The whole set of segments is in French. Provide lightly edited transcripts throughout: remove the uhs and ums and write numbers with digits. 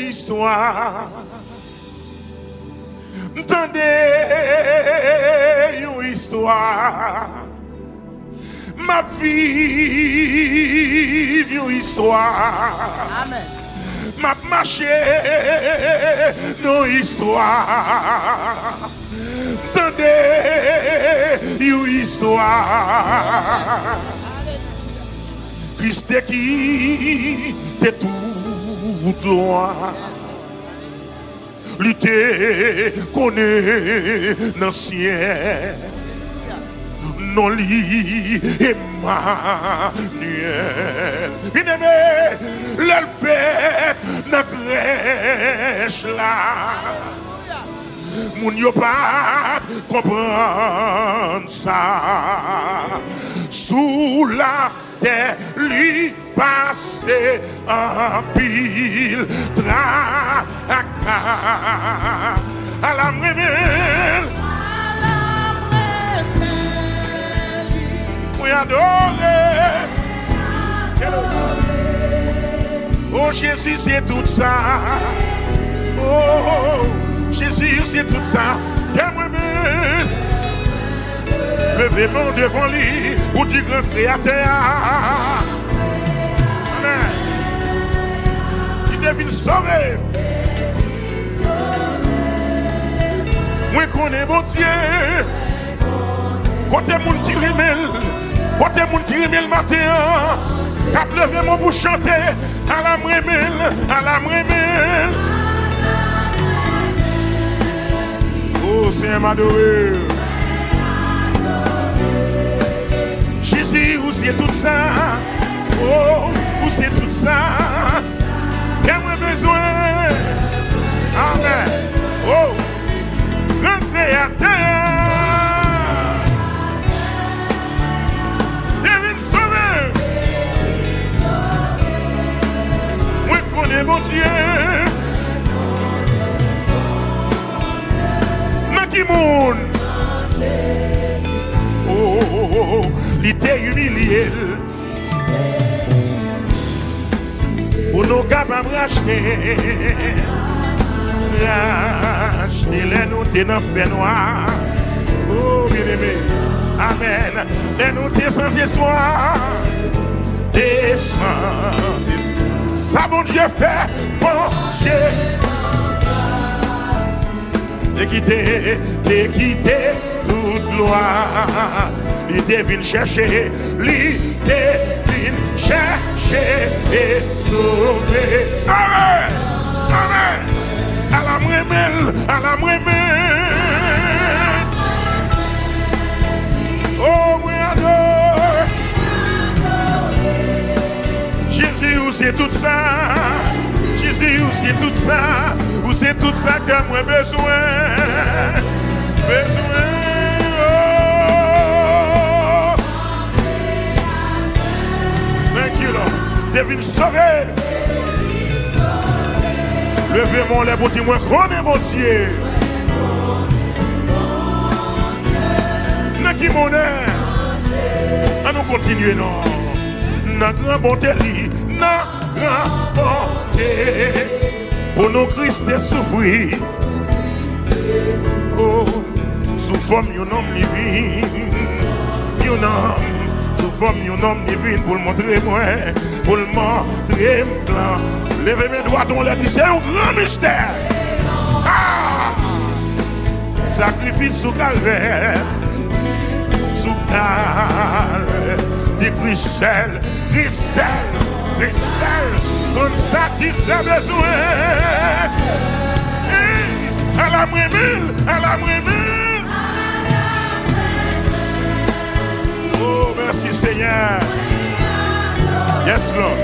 l'histoire. M'tendez une histoire. Ma vie, une histoire. Amen. M'a marché nos histoires. Tendez une histoire. Christ qui t'est tout loin. Lutter connaît l'ancien. Non li Emmanuel. Bien-aimé, le fait dans crèche là. Moun yo pas comprendre ça. Sous la terre lui passer en pile tracas à la mremel. Oui, adoré. Oh Jésus, c'est tout ça. Oh Jésus, c'est tout ça. Levez-moi devant lui, ou du grand créateur. Amen. Il devine sauver. Moi, connais mon Dieu. Côté moun qui rimel, côté moun qui rimel matin. Cap levé mon pour chanter. À la mremel, à la mremel. Oh, c'est m'adorer. Jésus, où c'est tout ça? Oh, où c'est tout ça? Qu'ai-moi besoin? Amen. Oh, grand créateur. Devine sauver. Moi, connais mon Dieu. Qui moun? Oh, il était humilié. Pour nous capables de racheter. Racheter les nous t'es dans le fait noir. Oh, bien aimé. Amen. Les nous t'es sans espoir. T'es sans espoir. Ça, bon Dieu fait, bon Dieu. De quitter toute loi. Il devine chercher, il devine chercher et sauver. Amen, amen. À la mremel, à la mremel. Oh, oui, adore. Jésus, où c'est tout ça? Jésus, où c'est tout ça? Où c'est tout ça que moi besoin? Besoin. Oh. Thank you, Lord. Devine sauver. Levez mon lèvre pour dire moi qu'on est mon Dieu. N'a qui mon air. À nous continuer, non. N'a grand bonté, n'a grand bonté. Pour nos Christ est souffrir. Oh, sous forme d'un homme divin. Un homme, sous forme d'un homme divin. Pour le montrer moi, pour le montrer blanc. Levez mes doigts, on l'a dit, c'est un grand mystère. Ah! Sacrifice sous calvaire. Sous calvaire. Des Christelle, Christelle, Christelle. Comme ça qui s'est besoin. À la mremel, à la mremel. Oh, merci Seigneur. Yes, Lord.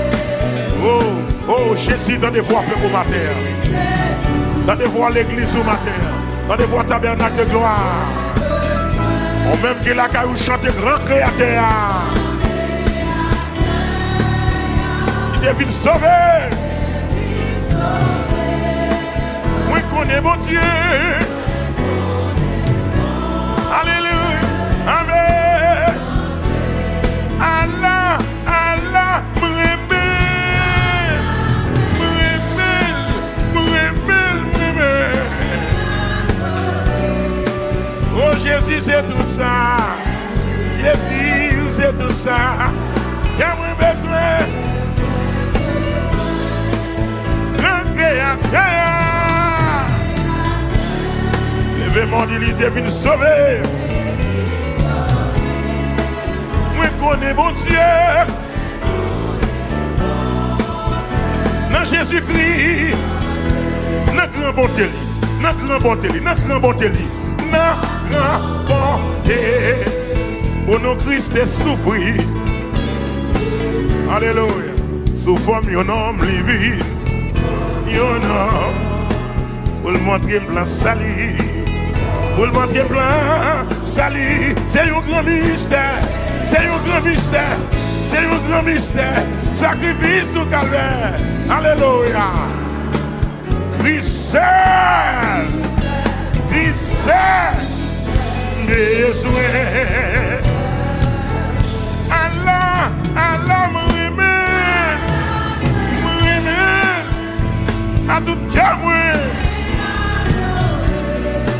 Oh, Jésus, dans des voies pour ma terre. Dans des voies l'église ou ma terre. Dans des voies tabernacle de gloire. On même que la caillou chante grand créateur. Devine sauver. Moi connais mon Dieu. Alléluia. Amen. Allah, Allah, m'remel. Jésus, c'est tout ça. Y'a moins besoin. Grand créateur. L'événement d'ilité vient sauver. Moi connais bon Dieu. Dans Jésus-Christ. Dans grand bonté. Dans grand bonté. Dans grand bonté. Dans grand bonté. Pour nous Christ est souffri. Alléluia. Sous forme d'un homme libre. Un homme. Pour le montrer plein salut. Pour le montrer plein salut. C'est un grand mystère. C'est un grand mystère. C'est un grand mystère. Sacrifice au calvaire. Alléluia. Christ seul. Christ seul. Besoin. Allah, Allah me remet. À tout cœur, moi.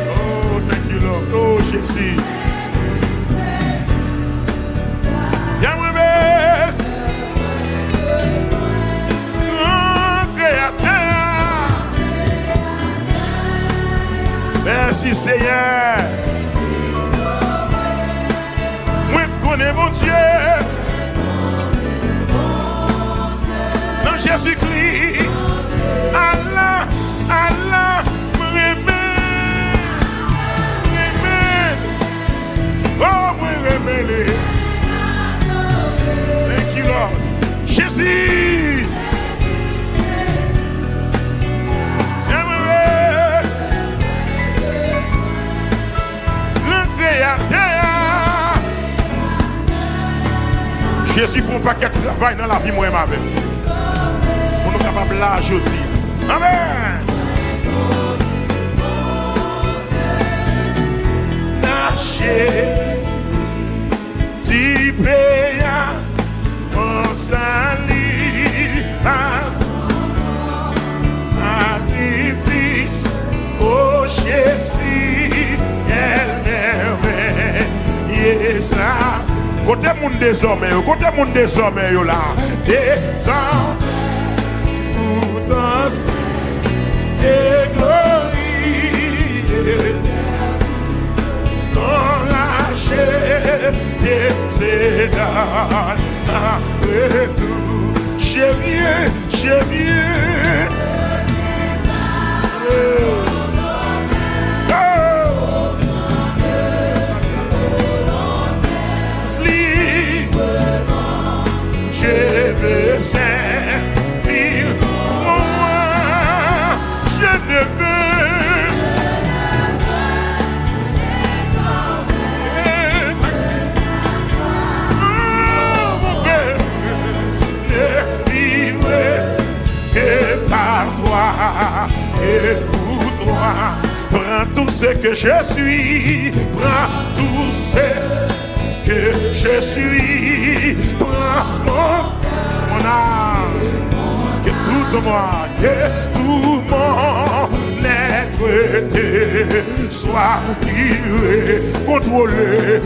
Oh, thank you, Lord. Oh, Jésus. Yahweh, grand créateur. Merci, Seigneur. Moi, je connais mon Dieu. Dans Jésus-Christ. Allah, Allah, me remet. Oh, me remet. Thank you, Lord. Jésus. Grand créateur. Jésus fait un paquet de travail dans la vie, moi et ma mère. Pour nous capables là aujourd'hui. Amen. Naché, tu payes mon salut, sacrifice, oh Jésus, quelle merveille, ça. Côté monde désormais, là, désormais, pour danser. Et glorie, enragé, c'est dans et tout. J'ai bien. Je veux servir moi, je ne veux. Mon Père, ne vivre que par toi et pour toi. Prends tout ce que je suis, prends tout ce que je suis, prends mon âme, que tout mon être soit livré, contrôlé.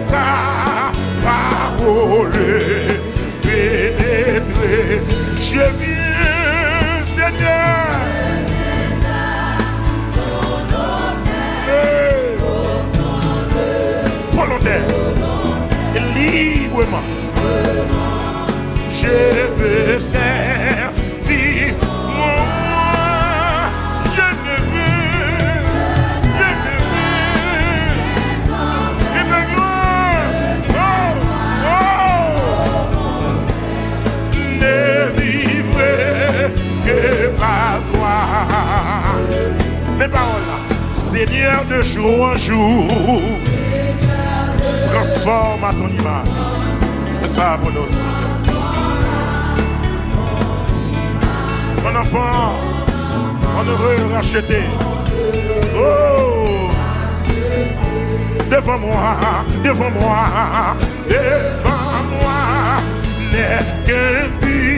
Ta parole pénétrer, je viens, Seigneur. Volontaire et librement, je veux servir moi. Mes paroles là, Seigneur, de jour en jour, transforme à ton image. Que ça pour nous aussi. Mon enfant, on heureux racheté. Oh, devant moi, n'est qu'un but.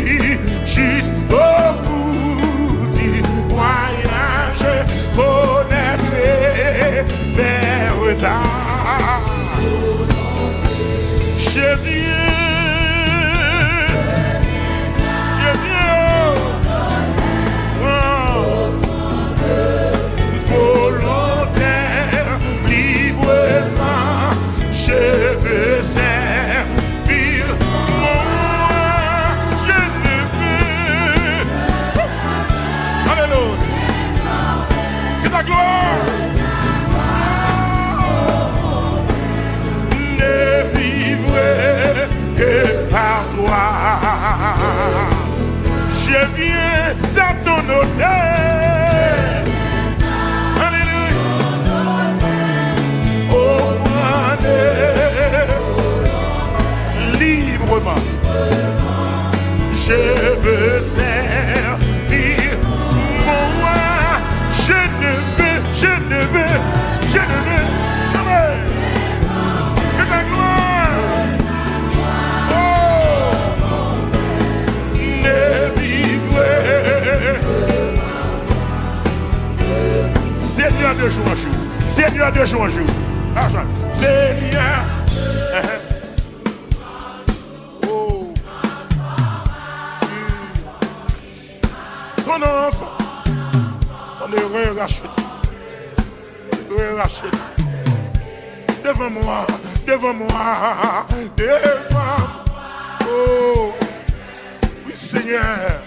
je veux servir mon roi. Je ne veux, Amen. Que ta gloire, ne vivrait. Seigneur de jour en jour, Seigneur de jour en jour, Seigneur. Ton enfant, on est racheté. Devant moi. Oh, oui Seigneur,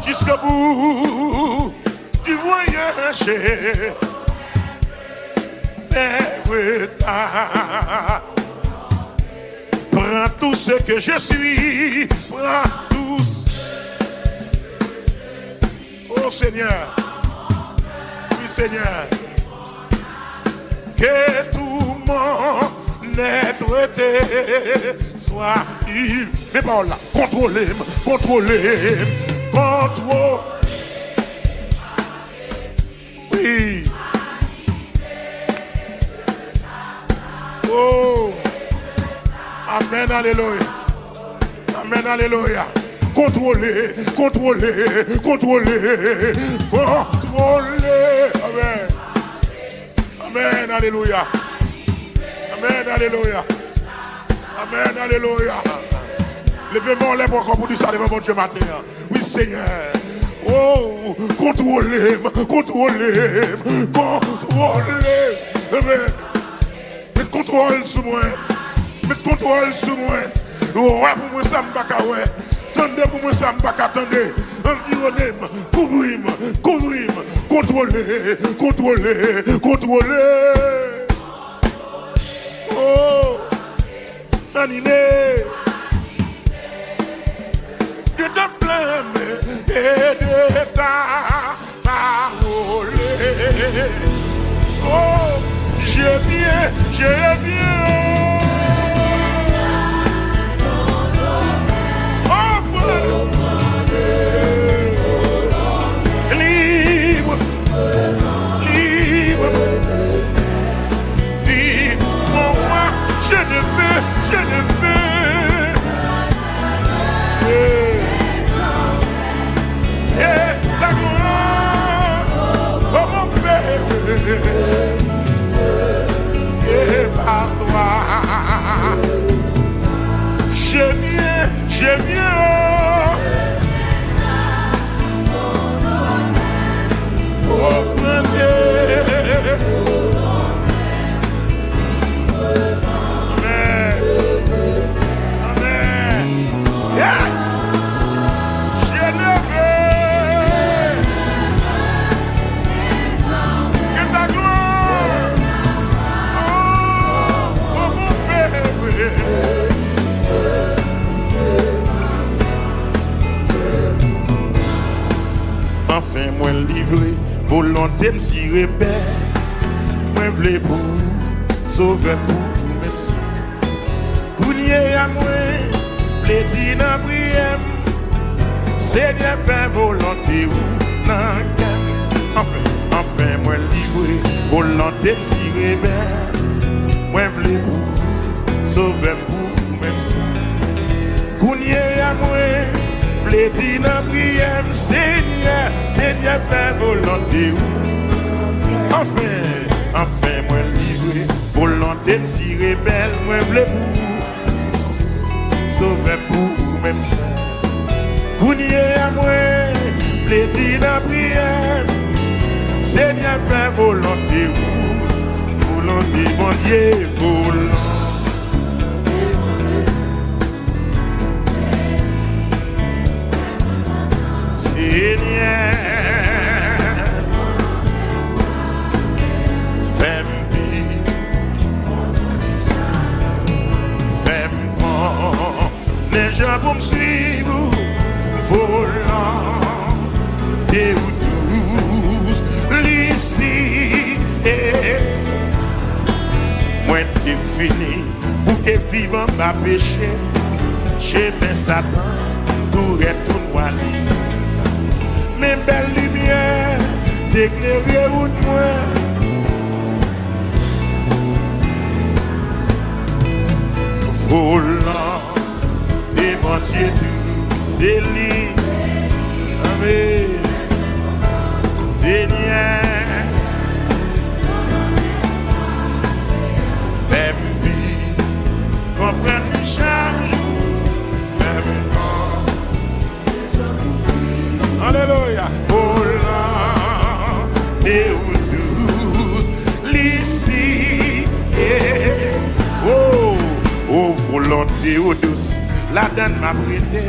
jusqu'au bout du voyage. Prends tout ce que je suis, prends tous. Oh Seigneur, oui Seigneur, que tout mon être soit libre. Mais par là, contrôlez. Oui. Oh. Amen, alléluia. Contrôlez. Amen, alléluia. Levez-moi les bras pour dire ça devant mon Dieu matin. Oui, Seigneur. Oh, contrôlez. Mettez contrôle sur moi. Ouais, pour moi, ça me va qu'à ouais. Tendez pour moi, ça me va qu'à attendez. Environnez-moi, couvrez-moi. Contrôlez. Oh, animé. De ta flamme et de ta parole. Oh, je viens. Libre. Vive mon roi, je ne veux. Et ta gloire, oh mon Père, et par toi, je viens. Amen. Yeah. Je le veux. Que ta gloire, oh mon Père. Enfin, moi livré, volonté me si rebelle. Moi v'lais pour sauver pour même si. Gounier à moi, v'lais dire dans prière. Seigneur, fais volonté ou non qu'aime. Enfin, moi livré, volonté me si rebelle. Moi v'lais pour sauver pour même si. Gounier à moi, v'lais dire dans prière. Seigneur, fais volonté ou. Enfin, moi livré, volonté me si rebelle, moi v'lais pour sauver pour même ça. Gounier à moi, v'lais dire dans prière. Seigneur, fais volonté ou. Volonté, mon Dieu, volonté. Seigneur, fais-moi les gens pour me suivre, volant et ou tous l'ici et moi t'es fini pour que vivant ma péché, j'ai mis Satan tout retourne éclairer route moi. Volant et mendier tout, c'est lui. Amen. Seigneur, fais-moi comprendre chaque jour, même quand. Alléluia. Volant et douce, l'ici. Oh, volonté ou douce, la donne m'a prêté.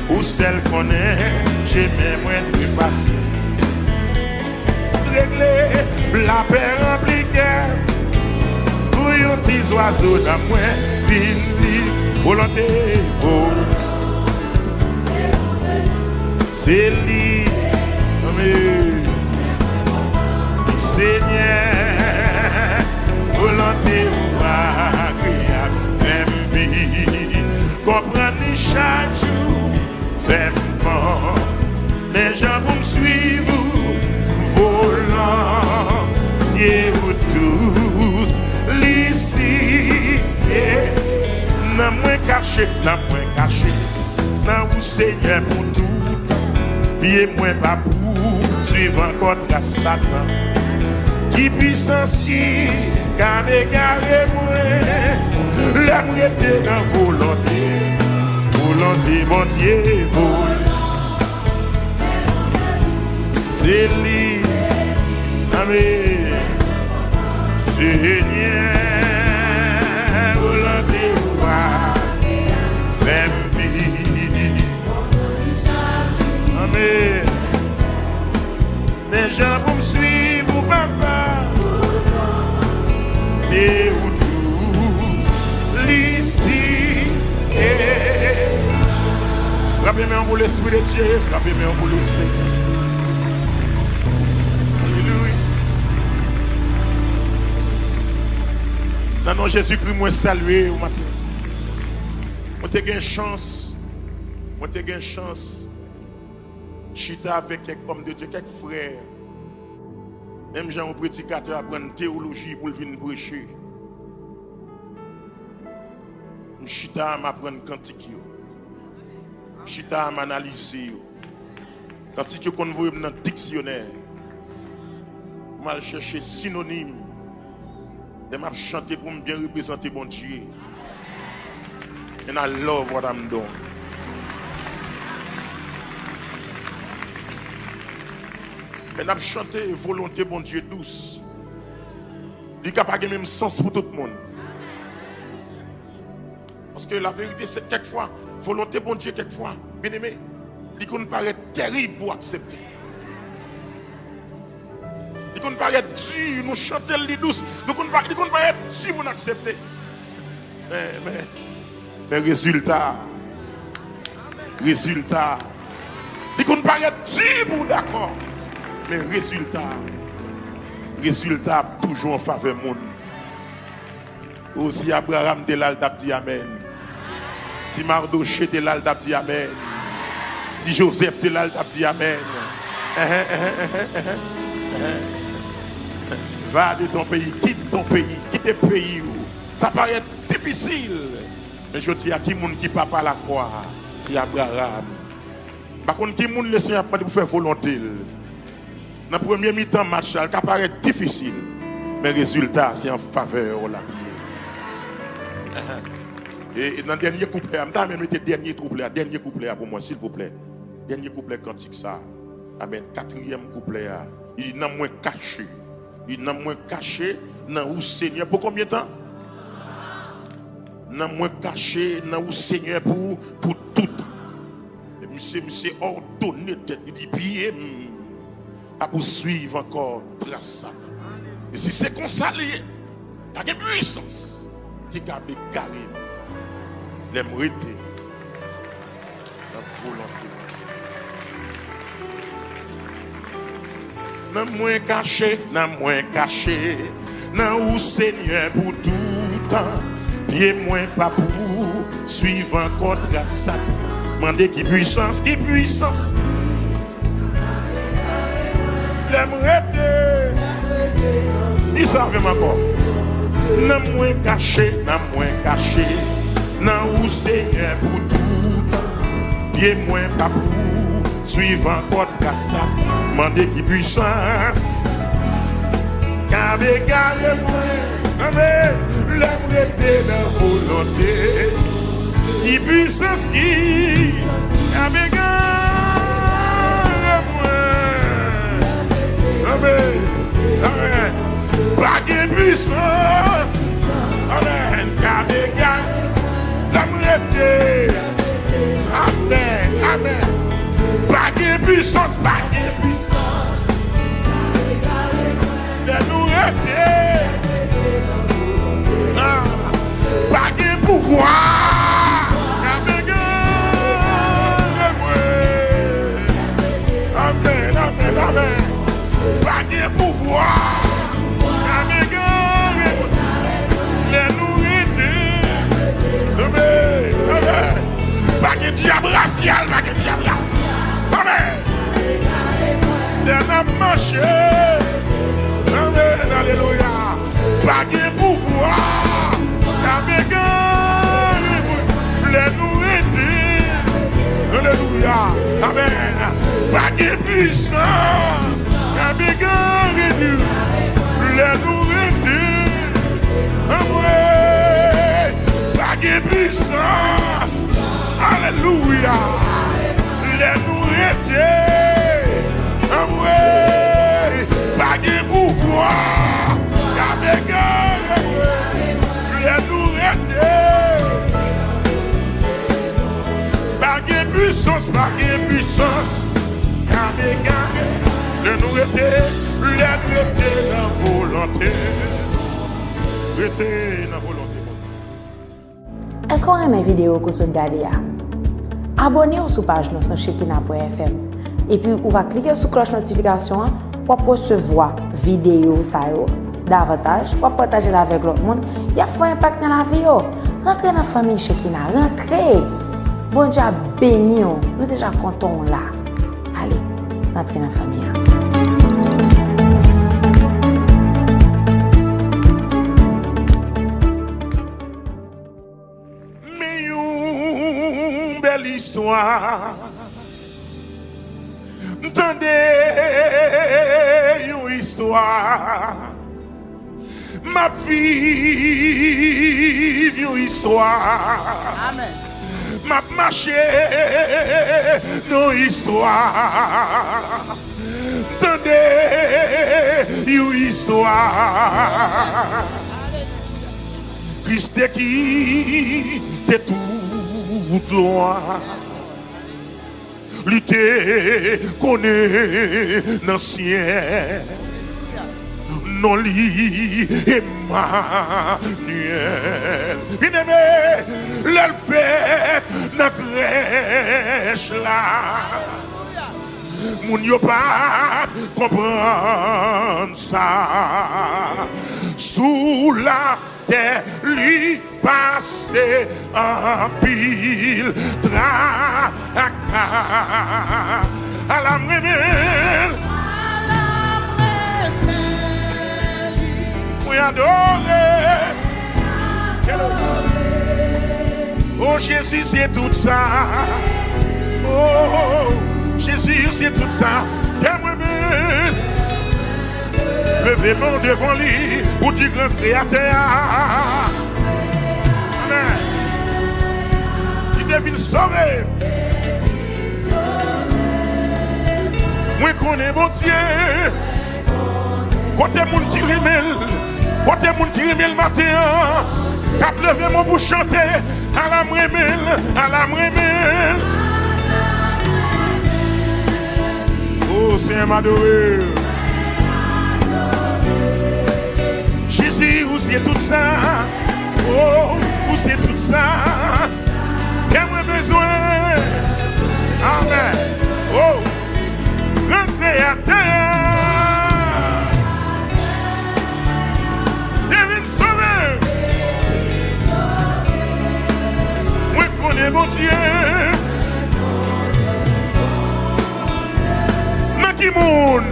Ou celle qu'on est, j'ai même moins de passer. Régler la paix impliquée. Pour un petit oiseau dans moi, fini, volonté, c'est lui, Seigneur, volonté ou agréable, fais-moi comprendre chaque jour, fais-moi, les gens vont me suivre, volant, ou tous, l'ici, n'a moins caché, n'a où Seigneur pour tout, pied moins pas pour, suivre encore la Satan, qui puissance qui, car égaré moi, l'amour était dans volonté, mon Dieu, c'est lui, amen, Seigneur, volonté, fais-moi, amen, les gens vont me suivre, papa, et où tous, l'ici, frappez-moi pour l'Esprit de Dieu, frappez-moi pour le Seigneur. Alléluia. Dans nom Jésus-Christ, moi saluer au matin. Moi t'ai une chance. Chita avec quelques hommes de Dieu, quelques frères. Même gens, un prédicateur apprendre théologie pour venir prêcher. Chita m'apprendre cantique. Chita m'analyser. Cantique qu'on voit dans le dictionnaire. Mal chercher synonyme. De m'a chanter pour me bien représenter mon Dieu. And I love what I'm doing. Et n'a chanté volonté bon Dieu douce. Il n'a pas le même sens pour tout le monde. Parce que la vérité c'est quelquefois, volonté bon Dieu quelquefois, bien aimé, il nous paraît terrible pour accepter. Il nous paraît dur, nous chanter le douce, il nous paraît dur pour accepter. Mais résultat, il nous paraît dur pour d'accord. Mais résultat toujours en faveur du monde. Aussi Abraham de l'Aldab dit Amen. Si Mardoché de l'Aldab dit Amen. Si Joseph de l'Aldab dit Amen. Va de ton pays, quitte tes pays. Ça paraît difficile. Mais je dis à qui monde qui ne parle pas la foi, c'est Abraham. Par contre, qui monde le Seigneur pour faire volonté. Dans le premier mi-temps, match, ça paraît difficile. Mais le résultat, c'est en faveur de la prière. Et dans le dernier couplet, je vais mettre le dernier couplet pour moi, s'il vous plaît. Dernier couplet cantique ça. Amen. Quatrième couplet. Il n'a moins caché. Dans où Seigneur. Pour combien de temps? N'a moins caché dans où Seigneur pour tout. Et monsieur ordonné tête. Il dit bien. À poursuivre encore trace ça. Et si c'est comme ça, il y a une puissance qui a égaré l'aimeté, la volonté. N'a moins caché, n'a où Seigneur pour tout temps, bien moins pas pour suivre encore trace ça. Mandez qui puissance. L'aimerait. Dis ça avec moi encore. N'a moins caché, n'a où Seigneur pour tout. Pied moins pas pour, suivant contre ça, mandé qui puissance. Car égaré moins, amen, l'aimerait dans volonté. Qui puissance qui, car égaré moins, amen, amen. Pas de puissance, amen, car égaré, l'aimerait. Amen, amen. Pas de puissance, pas de puissance. De nous aider. Pas de pouvoir. Amen, amen, amen. Pas de pouvoir. De nous aider. Amen, amen. Pas de diable racial, pas de diable racial. Amen. Les hommes marché. Amen, alléluia. Pas de pouvoir. Amen. Les nourriture. Alléluia. Amen. Pas de puissance. Amen. Les nourriture. Amen. Pas de puissance. Alléluia. Les nourrités. Amoué. Pas de pouvoir. Les nourrités. Pas de puissance. Pas de puissance. Les nourrités. Les nourrités dans volonté. Dans volonté. Est-ce qu'on aime mes vidéos que vous regardez? Abonnez-vous sur la page sur Shekinah.fm et puis vous va cliquer sur la cloche de notification pour recevoir vidéo davantage, pour partager avec l'autre monde. Il y a un impact dans la vie. Rentrez dans la famille Shekinah, rentrez. Bon Dieu béni, nous déjà contents là. Allez, rentrez dans la famille. Histoire, entendez une histoire, ma vie, une histoire, amen. Ma marché, une histoire, entendez une histoire, Christ qui t'est tout loin, lutter connaît l'ancien, non li Emmanuel. Bien-aimé, l'elfet dans crèche là, moun yo pas comprendre ça. Sous la terre lui passer en pile tracas à la mremel, oui adoré. Oh Jésus c'est tout ça, oh Jésus c'est tout ça. Levez-moi devant lui pour dire grand créateur. Amen. Qui devine sauver. Moi connais mon Dieu. Côté moun qui rimel, côté moun qui rimel matin. Cap levé mon pour chanter à la mremel, à la mremel. Oh c'est m'adorer. Jésus, où c'est tout ça? Oh, où c'est tout ça? Qu'ai-moi besoin? Amen. Oh, rentrez à terre. Devine sauver. Moi, je connais mon Dieu. Mais qui moun?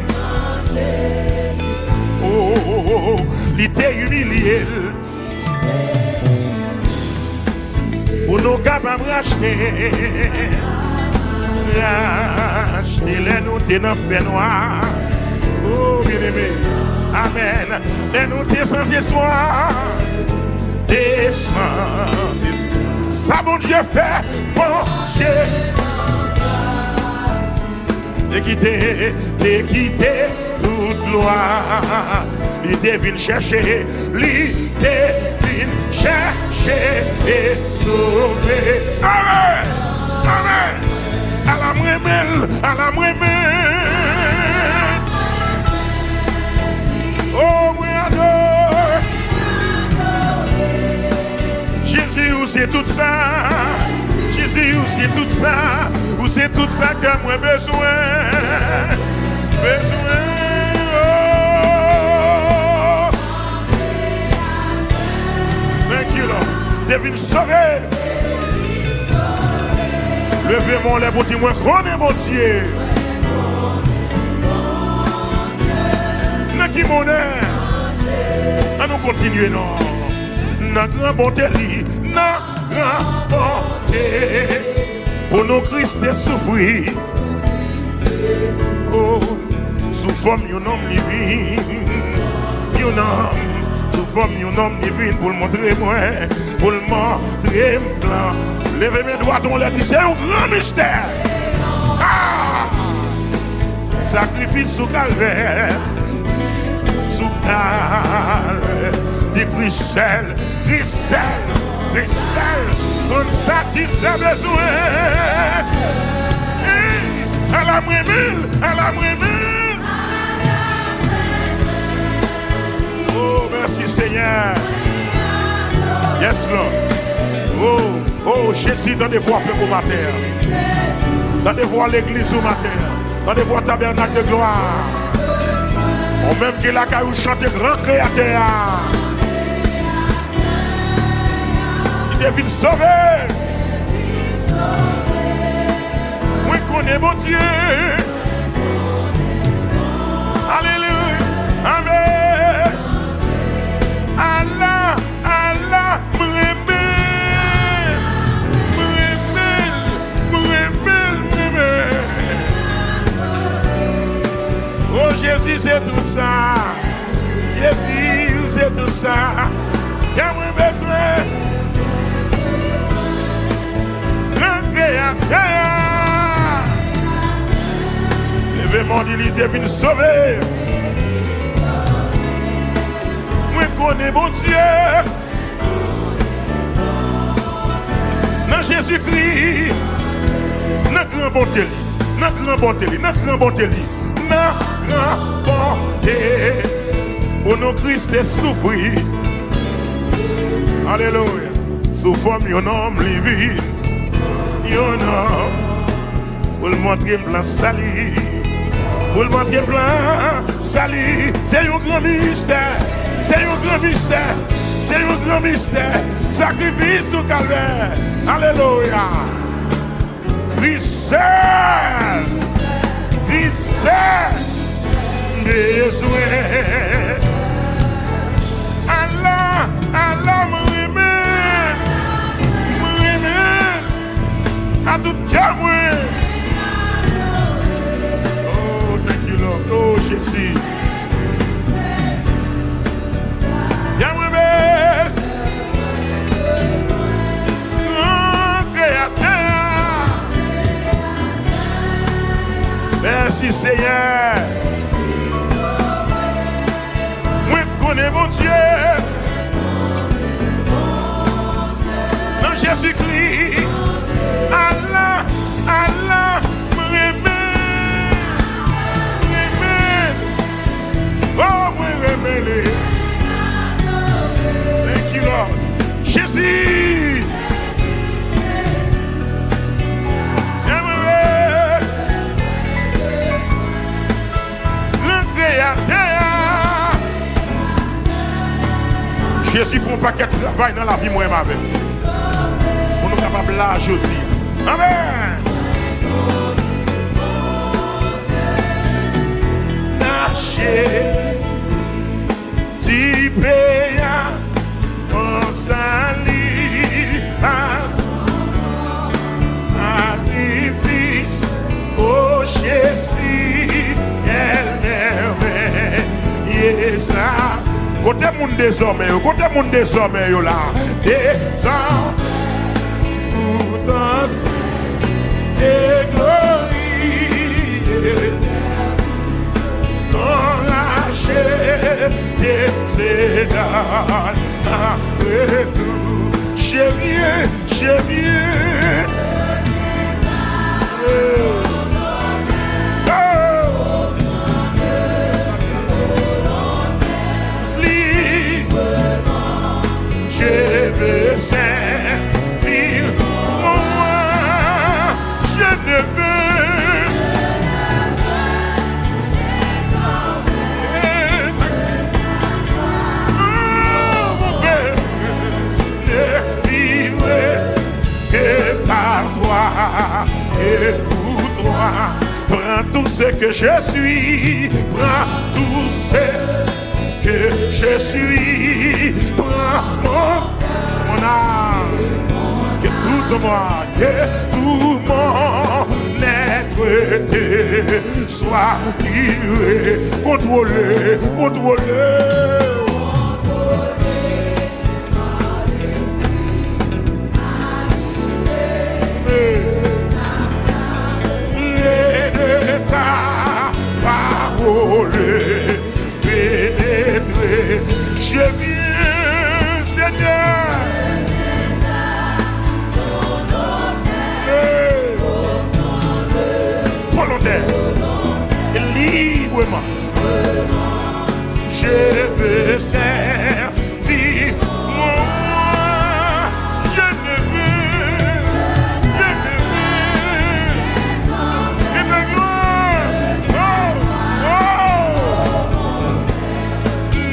il t'a humilié. Pour nous capables de racheter, les nous t'es dans le fait noir. Oh bien aimé, amen. Les nous t'es sans espoir, t'es sans espoir. Ça bon Dieu fait, bon Dieu. T'es quitté toute loi. Il t'est venu chercher, il t'est venu chercher et sauver. Amen, amen. À la mwemel, à la mwemel. Oh, oui, adore. Jésus, où c'est tout ça? Jésus, où c'est tout ça? Où c'est tout ça que moi besoin? Besoin. Oh. Thank you, Lord. Devine sauver. Levez mon lèvre pour dire moi qu'on est mon Dieu. N'a qui mon est? À nous continuer, non. N'a grand bonté, n'a grand bonté. Pour nos Christ est souffrir. Oh, sous forme d'un homme divin. Un homme, sous forme d'un homme divin pour le montrer moi, pour le montrer blanc. Levez mes doigts, on l'a dit, c'est un grand mystère. Ah! Sacrifice sous calvaire. Sous calvaire. Des Christelle, Christelle, Christelle. Comme satisfait besoin. À la mwemil, à la mwemil. Oh, merci Seigneur. Yes, Lord. Oh, Jésus, dans des voies pour ma terre. Dans des voies l'église ou ma terre. Dans des voies tabernacle de gloire. On même que la caillou chante grand créateur. Il est vite sauvé. Moi connais mon Dieu. Alléluia. Amen. Allah, Allah, oh Jésus, c'est tout ça. Jésus, c'est tout ça. Y'a moins besoin. Grand créateur. Levez-moi d'ilité, vient sauver. Moi, connais mon Dieu. Dans Jésus-Christ. Dans grand bonté. Dans grand bonté. Dans grand bonté. Dans grand bonté. Pour nous Christ est souffrir. Alléluia. Sous forme d'un homme livide. Un homme. Pour le montrer blanc sali. Pour le montrer blanc sali. C'est un grand mystère. C'est un grand mystère. C'est un grand mystère. Sacrifice au calvaire. Alléluia. Christ seul. Christ seul. Besoin. Allah, Allah me remet. Me remet. À tout cœur, moi. Oh, thank you, Lord. Oh, Jésus. Y'a moi, best. Grand créateur. Merci, Seigneur. Moi, je connais mon Dieu. Dans Jésus-Christ. Allah, Allah, me remet. Oh, me remet. Thank you, Lord. Jésus. Grand créateur. Jésus fait un paquet de travail dans la vie, moi et ma belle. Pour nous capables là aujourd'hui. Amen. Naché, tu peux Côté monde désormais, côté monde désormais, là. Désormais, puissance et gloire. Enragé des sédales. Après tout, j'ai bien. Je veux servir moi, je ne veux ne vivre que par toi et pour toi. Prends tout ce que je suis, prends tout ce que je suis, prends mon âme, que tout moi, que tout mon être soit livré, contrôlé. Et de ta parole pénétrer, je viens, Seigneur. Volontaire et librement, je veux servir moi. Je ne veux que ta gloire.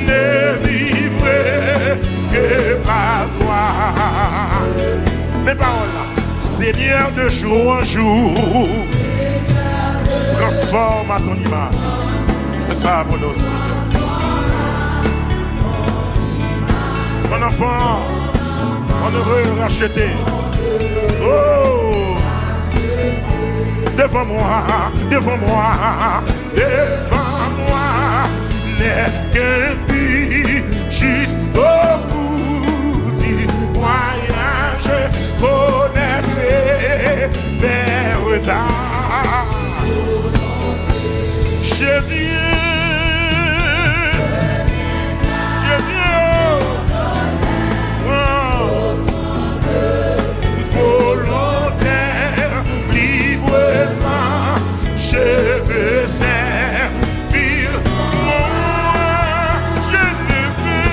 Ne vivre que par toi. Mes paroles là, Seigneur, de jour en jour, transforme à ton image. C'est ça pour nous aussi. Mon enfant, on heureux racheté. Oh, devant moi, n'est qu'un but juste au bout du voyage, connaître vers ta. Je viens, volontaire, librement, je veux servir moi, je ne veux.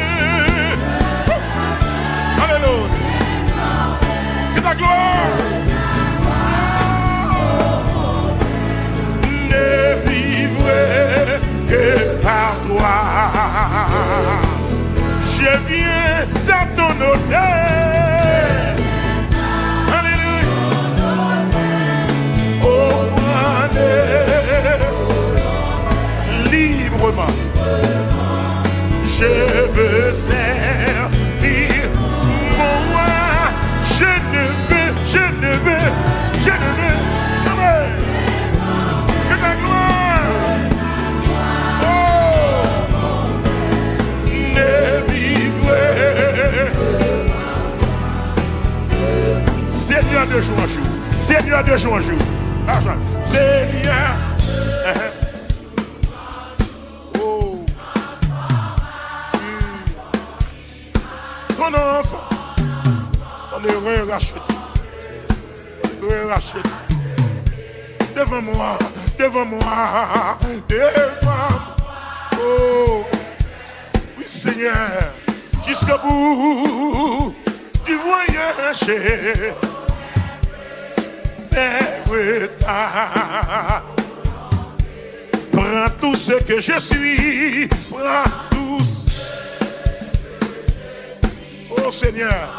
Alléluia. Que ta gloire. Que par toi, je viens à ton hôtel. Alléluia. Offrande librement, je veux servir moi. Je ne veux. Que ta gloire. Seigneur de jour en jour. Seigneur de jour en jour. Seigneur. Oh. Ton enfant. On est heureux racheté. Devant moi. Oh. Oui, Seigneur. Jusqu'au bout du voyage. Prends tout ce que je suis, prends tout. Oh Seigneur,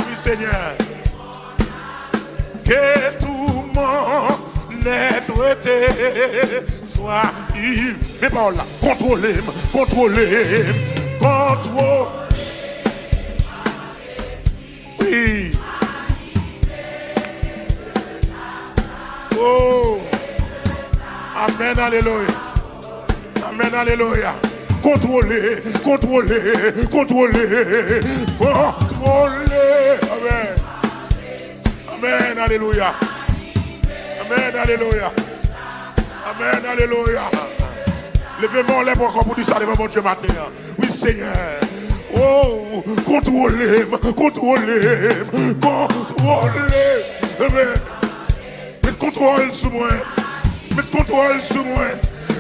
oui Seigneur, que tout mon être soit libre. Mais par là, contrôlez. Oui. Oh. Amen, alléluia. contrôler. Amen. Amen, alléluia. Amen, alléluia. Amen, alléluia. Levez-moi les bras pour dire ça devant mon Dieu matin. Oui, Seigneur. Oh, contrôlez. Amen. Mettez contrôle sur moi.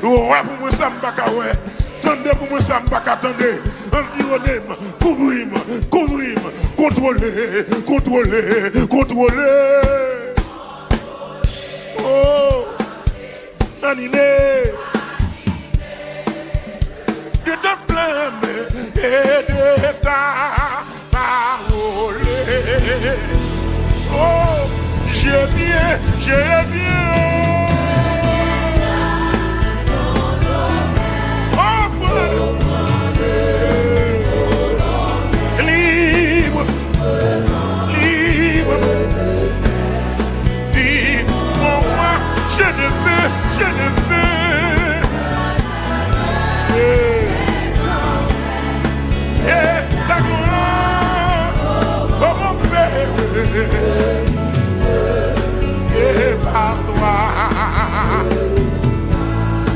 Ouais, pour moi, ça me bat à ouais. Tendez pour moi, ça me bat à attendez. Environnez-moi, couvrez-moi, contrôlez. Oh, animé. De ta flamme et de ta parole. Oh, j'ai bien. Libre. Vive mon roi, je ne veux. Et ta gloire, oh mon Père, et par toi,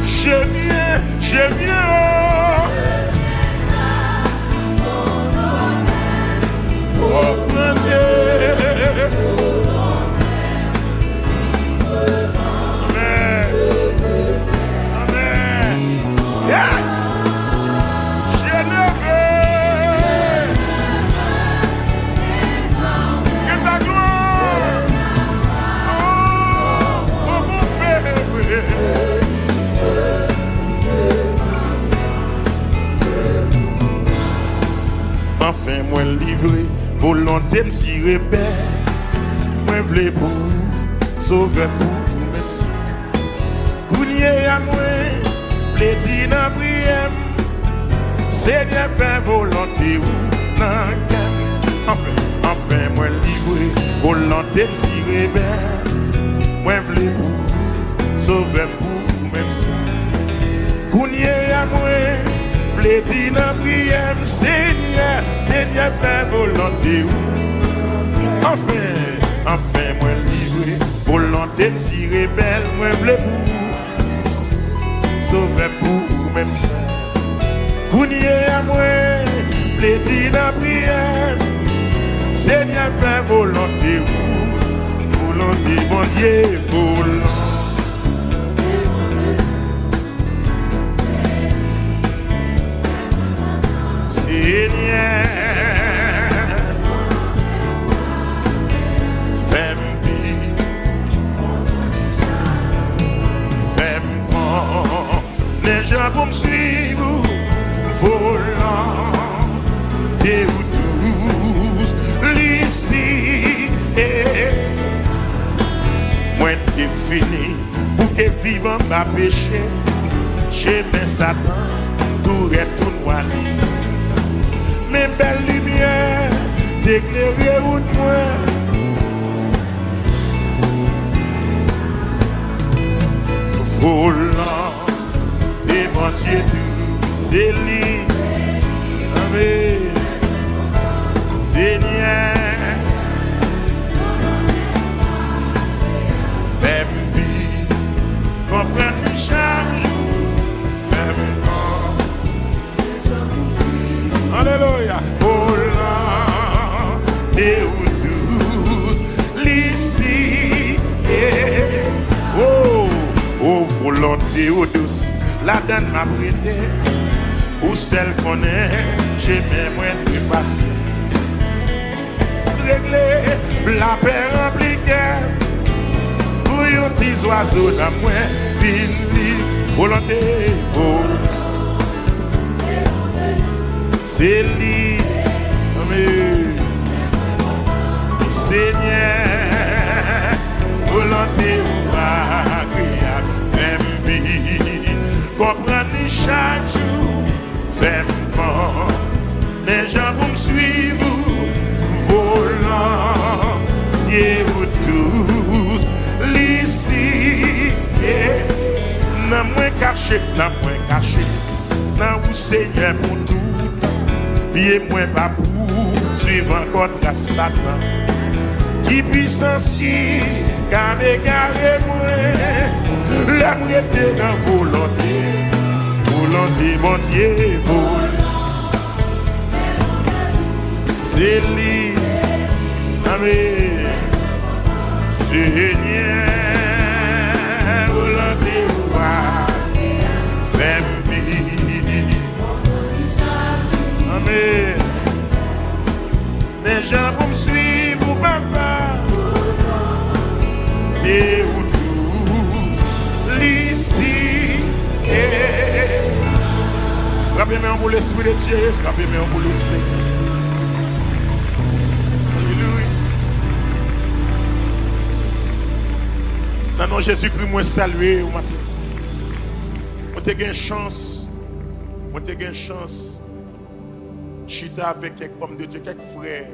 je viens. Offre-moi. Amen. Yeah. Je ne veux que ta gloire. Oh mon Père. Enfin, moi livré, volonté me si rebelle. Moi v'lais pour sauver pour même si. Gounier à moi, v'lais dire dans prière. Seigneur, fais volonté ou dans qu'aime. Enfin, moi livré, volonté me si rebelle. Moi v'lais pour sauver pour même si. Gounier à moi, v'lais dire dans prière. Seigneur, fais volonté ou. Enfin, moi livré, volonté me si rebelle, moi v'lais pour sauver pour même ça. Gounier à moi, v'lais dire dans prière. Seigneur, fais volonté ou. Volonté, bon Dieu, volonté. Seigneur, fais-moi les gens pour me suivre, volant des ou douze, l'ici et moi t'es fini pour que vivant ma péché, j'ai mis Satan, tout est tout noir. Mes belles lumières t'éclairer ou de moi. Volant et mon Dieu tout c'est lui. Amen. Seigneur, fais-moi vivre, comprendre chaque jour, fais-moi. Alléluia. Volant et ou douce, l'ici et oh, volonté ou douce, la donne m'a prêté, ou celle qu'on est, j'ai même moins de passer. Régler la paix impliquée, pour un petit oiseau dans moi, vini, volonté, c'est lui, amen. Seigneur, volonté agréable, fais-moi comprendre chaque jour, fais-moi les gens vont me suivre, volant, vieux ou tous, l'ici, n'a moins caché, nan ou Seigneur pour tout. Pied moins pas pour suivre encore la Satan. Qui puissance qui qu'a égaré moi. L'amour était dans volonté. Volonté, mon Dieu, c'est lui. Amen. Seigneur, volonté, fais-moi vivre. Amen. Les gens pour me suivre, papa. Et où tous l'ici. Frappez-moi pour l'Esprit de Dieu, frappez-moi pour le Seigneur. Alléluia. Non, Jésus-Christ, moi saluer au matin. Moi t'ai une chance. Moi t'ai une chance. Chita avec quelques hommes de Dieu, quelques frères.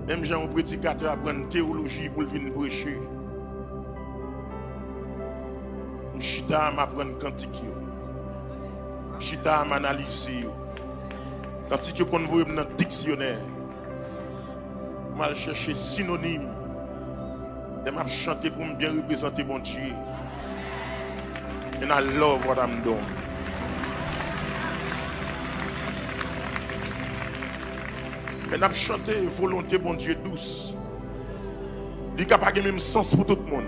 Même Jean, un prédicateur, apprendre théologie pour venir prêcher. Chita m'apprendre cantique. Chita m'analyser. Cantique qu'on voit dans le dictionnaire. Mal chercher synonyme. Je m'a chanter pour me bien représenter mon Dieu. And I love what I'm doing. Et n'a chanté volonté bon Dieu douce. Il n'a pas le même sens pour tout le monde.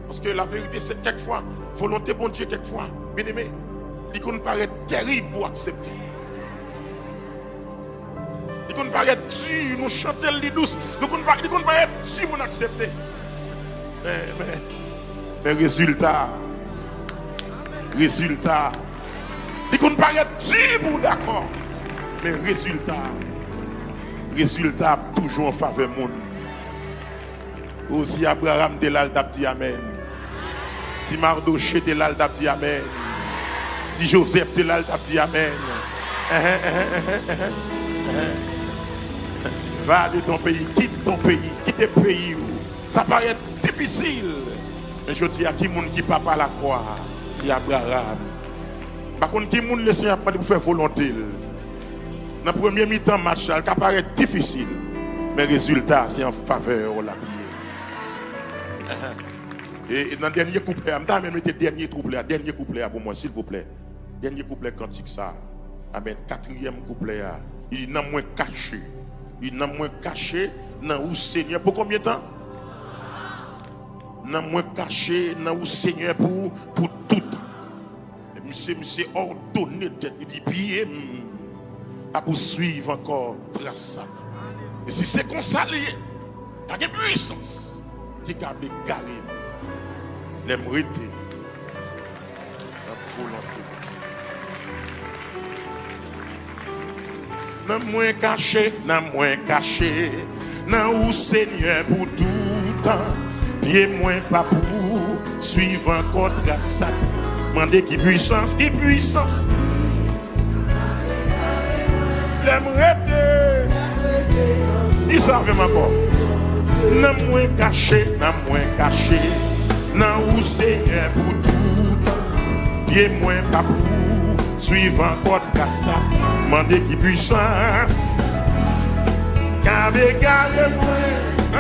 Parce que la vérité c'est quelquefois, volonté bon Dieu quelquefois, bien aimé, il peut paraître terrible pour accepter. Il peut paraître dur, nous chanter le douce, il peut paraître dur pour accepter. Mais résultat, il peut paraître dur pour d'accord. Mais résultat toujours en faveur du monde. Aussi Abraham de l'Aldab dit Amen. Si Mardoché de l'Aldab dit Amen. Si Joseph de l'Aldab dit Amen. Va de ton pays, quitte tes pays. Ça paraît difficile. Mais je dis à qui monde qui pas par la foi, c'est Abraham. Par contre, qui monde le Seigneur pour faire volonté. Dans le premier mi-temps, match, ça paraît difficile. Mais le résultat, c'est en faveur de la prière. Et dans le dernier couplet, je vais mettre le dernier couplet pour moi, s'il vous plaît. Dernier couplet cantique ça. Amen. Quatrième couplet. Il n'a moins caché. Il n'a moins caché dans où Seigneur. Pour combien de temps? N'a moins caché dans où Seigneur pour tout. Monsieur ordonné d'être. Il dit bien. À poursuivre encore trace ça. Et si c'est comme ça, il y a une puissance qui a égaré l'aimerait la volonté. N'a moins caché, n'a où Seigneur pour tout temps, bien moins pas pour suivre encore trace ça. Mandez qui puissance. L'aimerait dis ça avec ma voix. N'a moins caché, n'a où Seigneur pour tout, bien moins pas pour suivre encore trace ça. Mandez qui puissance, car égaré moi,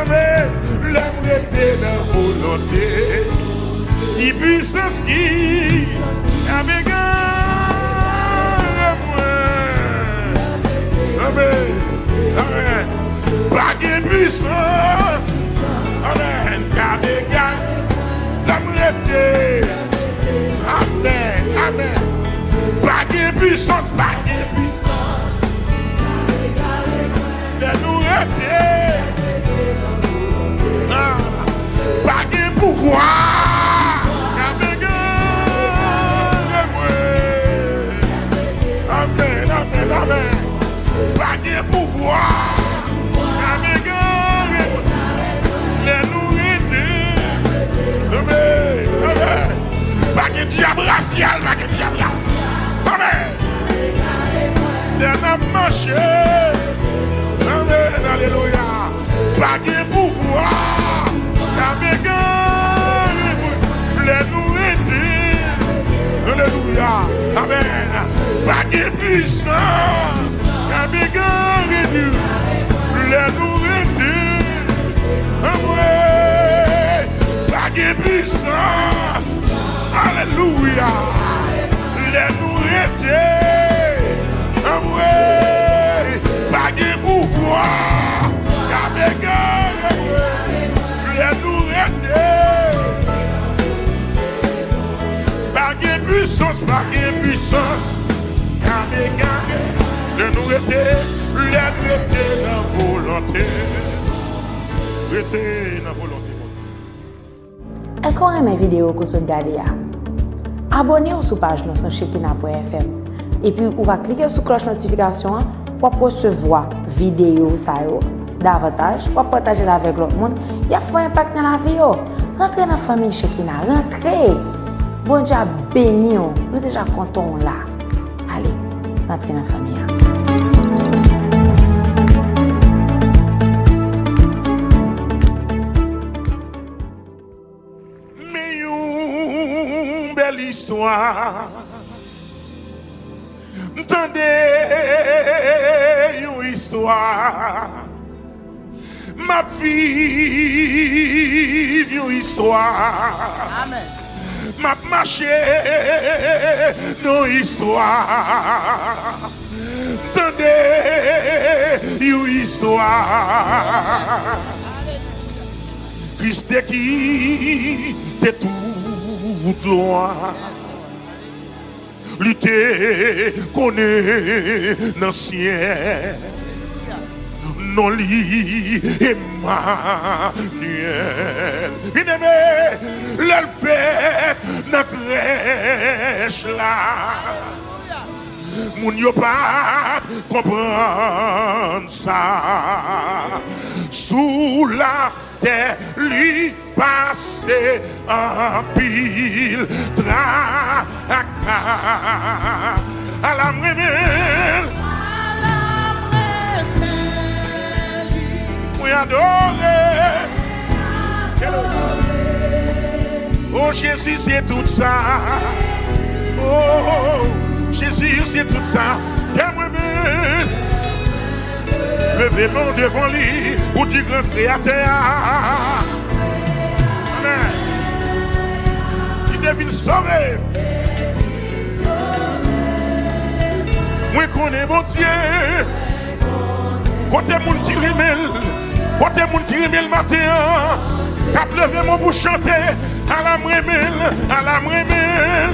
amen. L'aimerait dans volonté, qui puissance qui, car égaré. Amen. Amen. Pas de puissance. Amen. Car des gars, l'amour. Amen. Amen. Pas de puissance. L'amour. Pas de pouvoir. Amen. Amen. Pas de pouvoir, les nourriture, pas de diable racial, amen. Les n'a marché, amen, alléluia. Pas de pouvoir, les nourriture, pas de puissance. Le nous était, dans volonté. Dans volonté. Est-ce qu'on aime vidéo que vous regardez? Abonnez-vous sur la page sur Shekinah.fm et puis vous va cliquer sur la cloche notification pour recevoir vidéo davantage, pour partager avec l'autre monde. Il y a un impact dans la vie. Rentrez dans la famille Shekinah, rentrez. Bon Dieu béni, nous déjà contents là. Allez, rentrez dans la famille. Mais une belle histoire. Entendez une histoire. Ma fille, une histoire. Amen. M'a marché nos histoires. Entendez une histoire. Christ qui t'est tout loin. Lutter connaît l'ancien. Non li Emmanuel. Bien-aimé, l'elle fait dans crèche là. Moun yo pas comprendre ça. Sous la terre lui passer en pile tracas à la mremel. Oui, adoré. Oh Jésus, c'est tout ça. Oh Jésus, c'est tout ça. Levez-moi devant lui pour dire grand créateur. Amen. Il devine sauver. Moi connais mon Dieu. Côté moun qui rimel. Côté moun qui rimel matin. Cap levé mon pour chanter. À la mremel. À la mremel.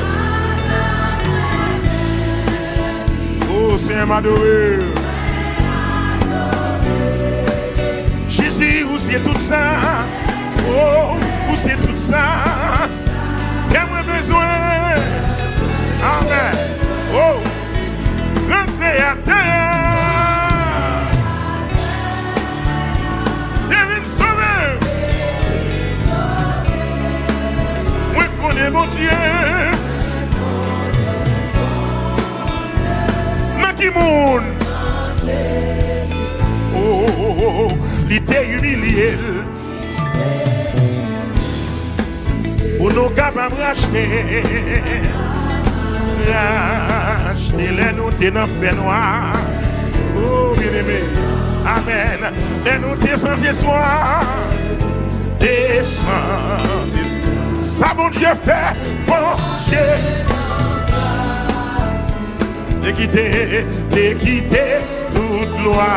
Oh, c'est m'adorer. Jésus, où c'est tout ça? Oh, où c'est tout ça? Qu'ai-moi besoin? Amen. Oh, rentrez à terre. Devine sauver. Moi, je connais mon Dieu. Qui moun? Oh, il était humilié. Pour nous capables de racheter. Racheter les nous t'es dans le fait noir. Oh, bien aimé. Amen. Les nous t'es sans espoir. T'es sans espoir. Ça, bon Dieu fait, bon Dieu. De quitter toute loi.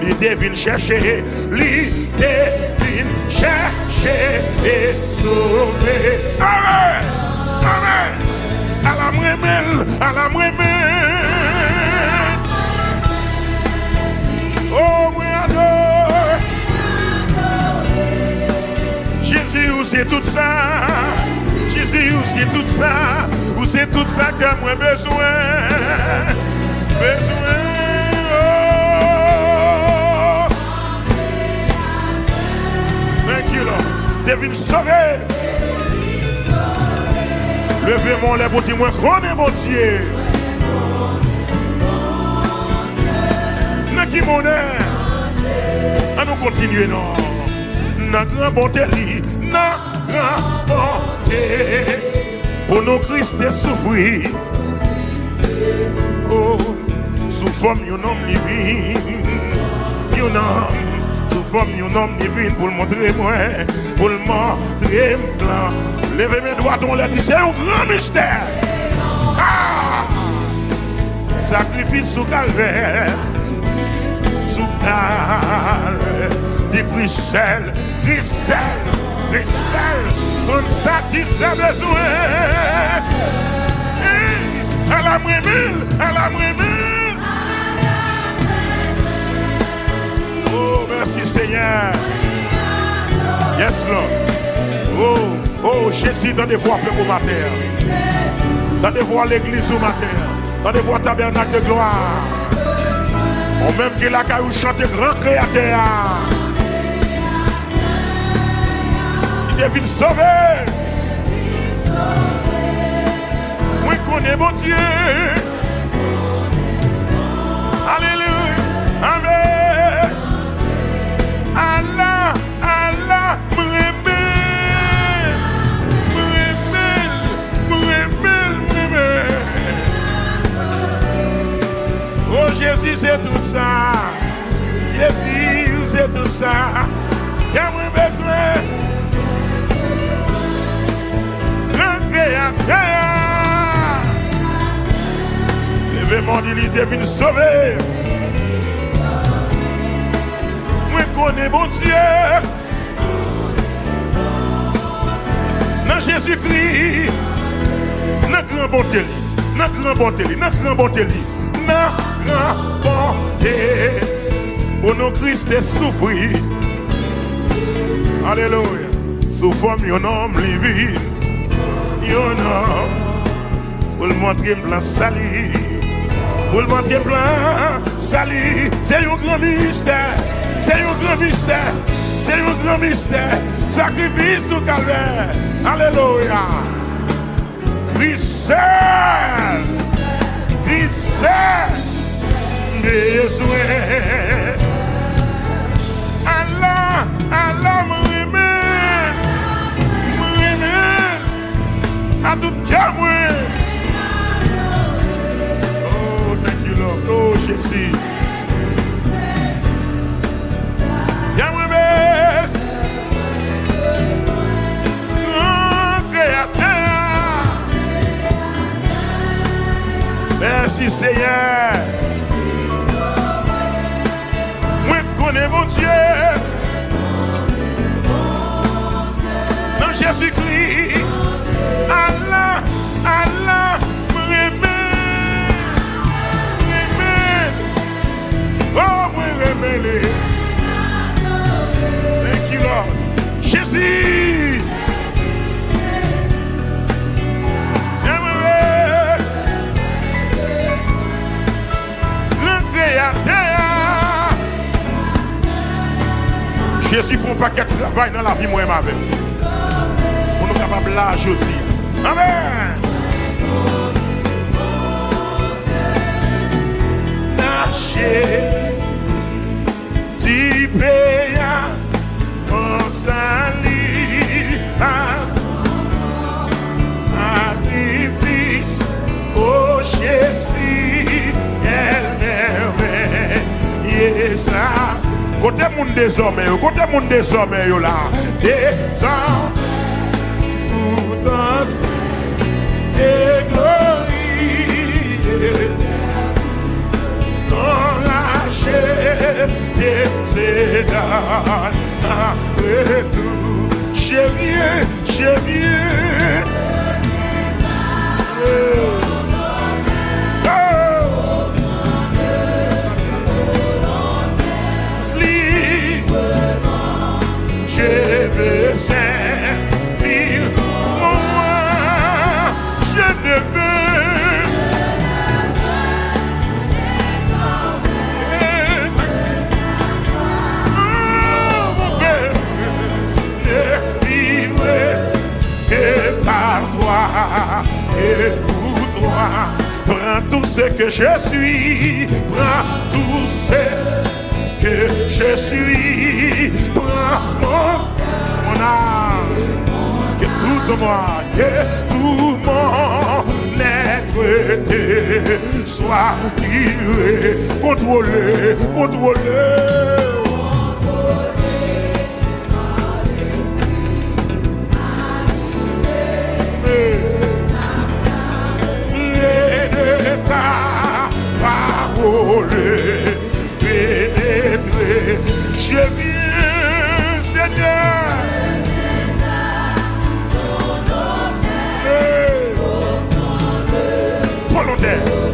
Il devine chercher, il devine chercher et sauver. Amen, amen. À la mremel, à la mremel. Oh, oui, adore. Jésus, où c'est tout ça? Jésus, où c'est tout ça? Où c'est tout ça que moi besoin? Besoin. Oh. Thank you, Lord. Devine sauver. Levez mon lèvre pour dire moi qu'on est mon Dieu. N'a qui mon est? À nous continuer, non. N'a grand bonté, n'a grand bonté. Pour nos Christ est souffrir. Oh, sous forme d'un homme divin. Un homme, sous forme d'un homme divin. Pour le montrer moi, pour le montrer blanc. Levez mes doigts, on l'a dit, c'est un grand mystère. Ah! Sacrifice sous calvaire. Sous calvaire. Des Christelle, Christelle, Christelle. Comme ça qui fait besoin. Elle a m'aimé. Oh, merci Seigneur. Yes, Lord. Oh, Jésus, dans des voix pour ma terre. Dans des voix l'église ou ma terre. Dans des voix tabernacle de gloire. On même qui la caillou chante grand créateur. Il est venu sauver. Moi connais mon Dieu. Alléluia. Amen. Allah, Allah, oh Jésus, c'est tout ça. Jésus, c'est tout ça. Y'a moins besoin. Le créateur. L'événement d'il est venu sauver. Moi connais mon Dieu. Dans Jésus-Christ. Dans grand bonté. Dans grand bonté. Dans grand bonté. Dans grand bonté. Au nom de Christ est souffri. Alléluia. Sous forme yon homme livide. Yon homme. Pour le montrer plein sali. Pour le montrer plein sali. C'est un grand mystère. C'est un grand mystère. C'est un grand mystère. Sacrifice au calvaire. Alléluia. Christ seul. Christ seul. Besoin. Allah, Allah me remet. À tout cœur, moi. Oh, thank you, Lord. Oh, Jésus. Y'a moi, best. Grand créateur. Merci, Seigneur. Moi, je connais mon Dieu. Dans Jésus-Christ. Allah, Allah, me oh, me remet. Thank you, Lord. Jésus. Le créateur. Jésus fait un paquet de travail dans la vie, moi et ma belle. Pour nous capables là aujourd'hui. Amen. Naché, tu payes en salut, sacrifice, oh Jésus, elle merveille, ça. Côté monde désormais, là, désormais, pour danser. Et glorie, enragé, décédant, et tout, j'ai bien, je veux servir moi, je ne veux. Et pour toi, prends tout ce que je suis, prends tout ce que je suis, prends mon âme, que tout moi, que tout mon être soit livré, contrôlé. Pénétrer, je viens, Seigneur. Volontaire.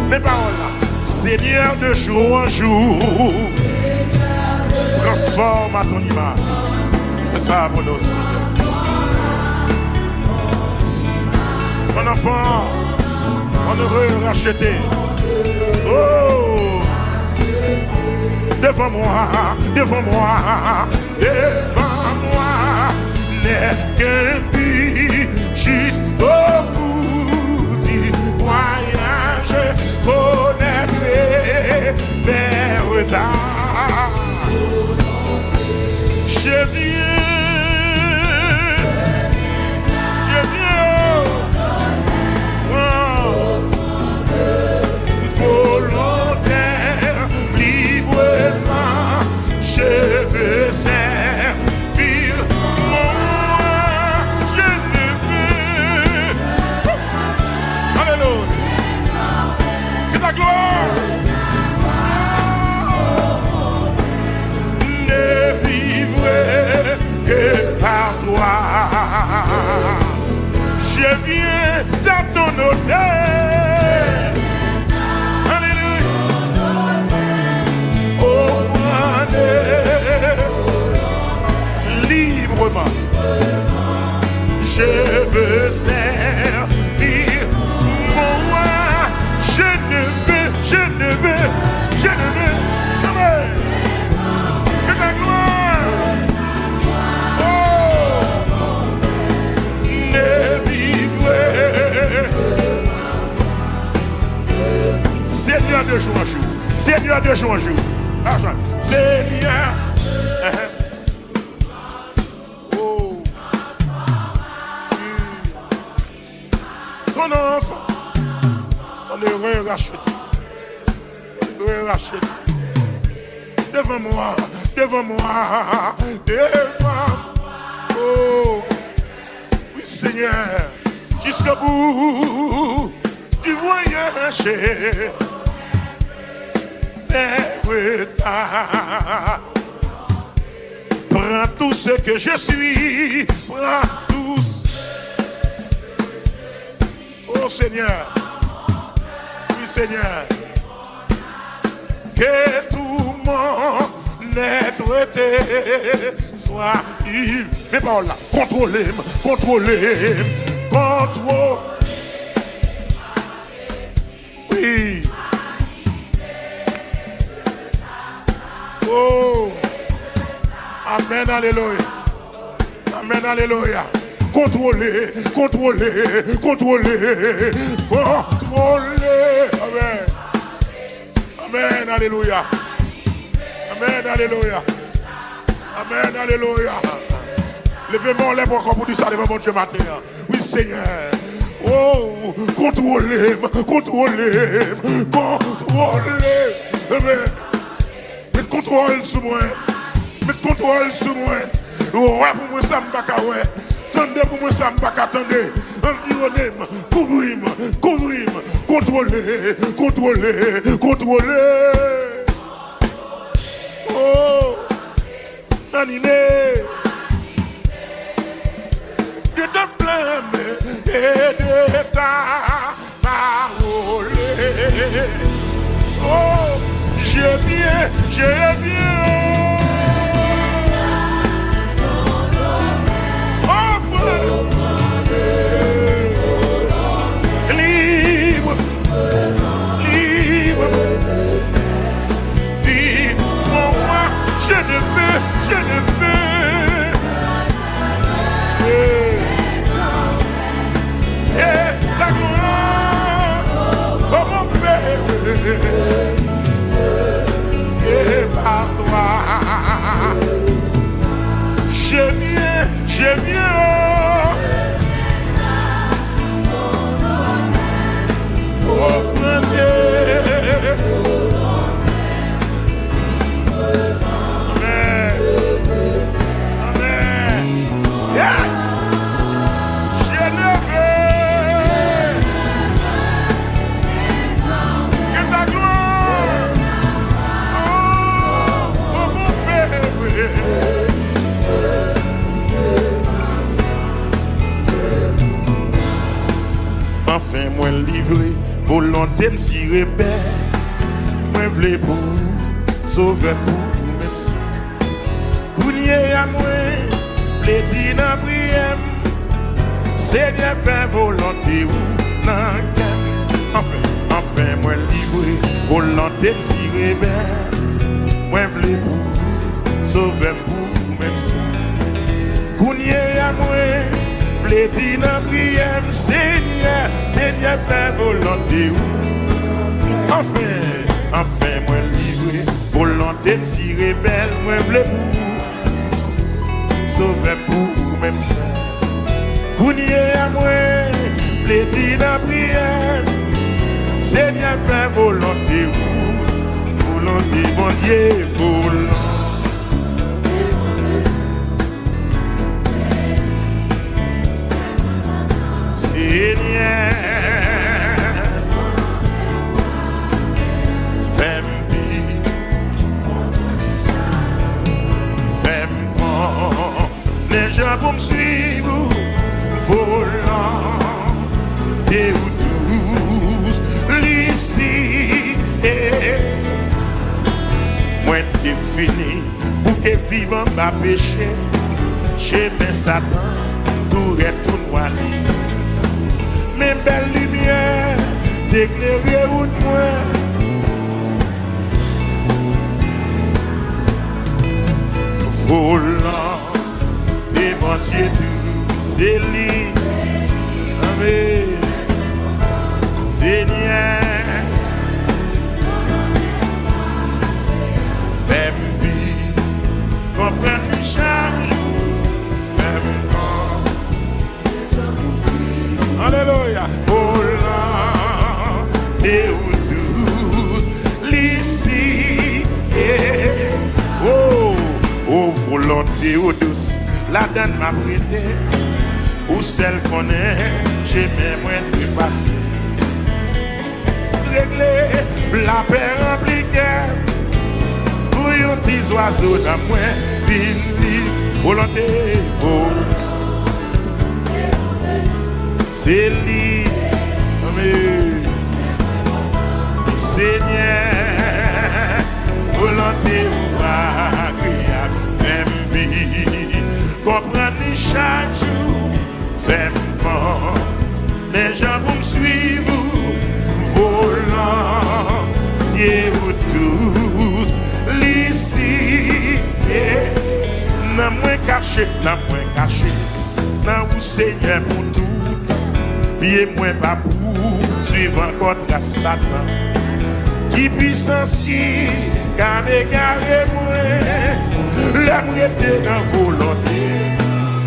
Mes paroles là. Seigneur de jour en jour, transforme à ton image. C'est ça, mon aussi. Mon enfant, mon heureux racheté. Oh, devant moi, devant moi, devant moi, n'est qu'un but juste au bout du voyage, connaître vers tard. Je viens, volontaire, librement, je veux servir moi, je ne veux. Alléluia. Que ta gloire ne vivrai que par toi. Je viens à ton hôtel. Alléluia. Offrande librement. Je veux servir moi. Je ne veux. Amen. Que ta gloire. Ne vivrai. Seigneur de jour en jour. Seigneur de jour en jour. Seigneur. Oh. Ton enfant. On est racheté. Racheté. Devant moi. Devant moi. Devant. Oh. Oui, Seigneur. Jusqu'au bout du voyage. Prends tout ce que je suis, prends tous. Oh Seigneur, oui Seigneur, que tout mon être soit eu. Mais par là, contrôlez. Oui. Oh, amen, alléluia. Amen, alléluia. Contrôlez. Amen. Amen, alléluia. Amen, alléluia. Amen, alléluia. Levez-moi les bras pour dire ça devant mon Dieu matin. Oui, Seigneur. Oh, contrôlez. Amen. Mettez contrôle sur moi. Ouais, pour moi, ça me va qu'à ouais. Tendez pour moi, ça me va qu'à attendez. Environnez-moi, couvrez-moi. Contrôlez. Oh, animé. De ta flamme et de ta parole. Oh, je viens. Libre. Dis-moi, je ne veux. Et ta gloire, oh mon Père, et par toi. volonté si rebelle, moi vle pour sauver pour même si. Gounier à moi, vle di nan prière, Seigneur fait volonté ou nan kem. Enfin, moi livré, volonté si rebelle, moi vle pour sauver pour même si. Gounier à moi, vle di nan prière, Seigneur fait volonté ou. Enfin, moi livré, volonté si rebelle, moi vle pour sauver pour même si. Gounier à moi, vle di nan prière, Seigneur fait volonté ou. Volonté, bon Dieu, volonté. Seigneur, fais-moi les gens pour me suivre, volant des ou douze, l'ici moi t'es fini pour que vivant ma péché, chez mes Satan, tout est tout noir. Mes belles lumières t'éclairer ou de moi. Volant et mon Dieu tout c'est lui. Amen. Seigneur, fais-moi comprendre chaque jour, alléluia. Volant et ou douce, l'ici. Oh, volonté ou douce, la donne m'a prêté. Ou celle qu'on est, j'ai même moins de passer. Régler la paix impliquée. Pour un petit oiseau dans moi, vini, volonté, c'est lui, amen. Seigneur, volonté ou agréable, fais-moi comprendre chaque jour, fais-moi les gens vont me suivre, volant, vieux ou tous, l'ici, n'a moins caché, n'a où Seigneur pour tout. Pied moins pas pour suivre contre Satan. Qui puissance qui a égaré moi. L'amour était dans volonté.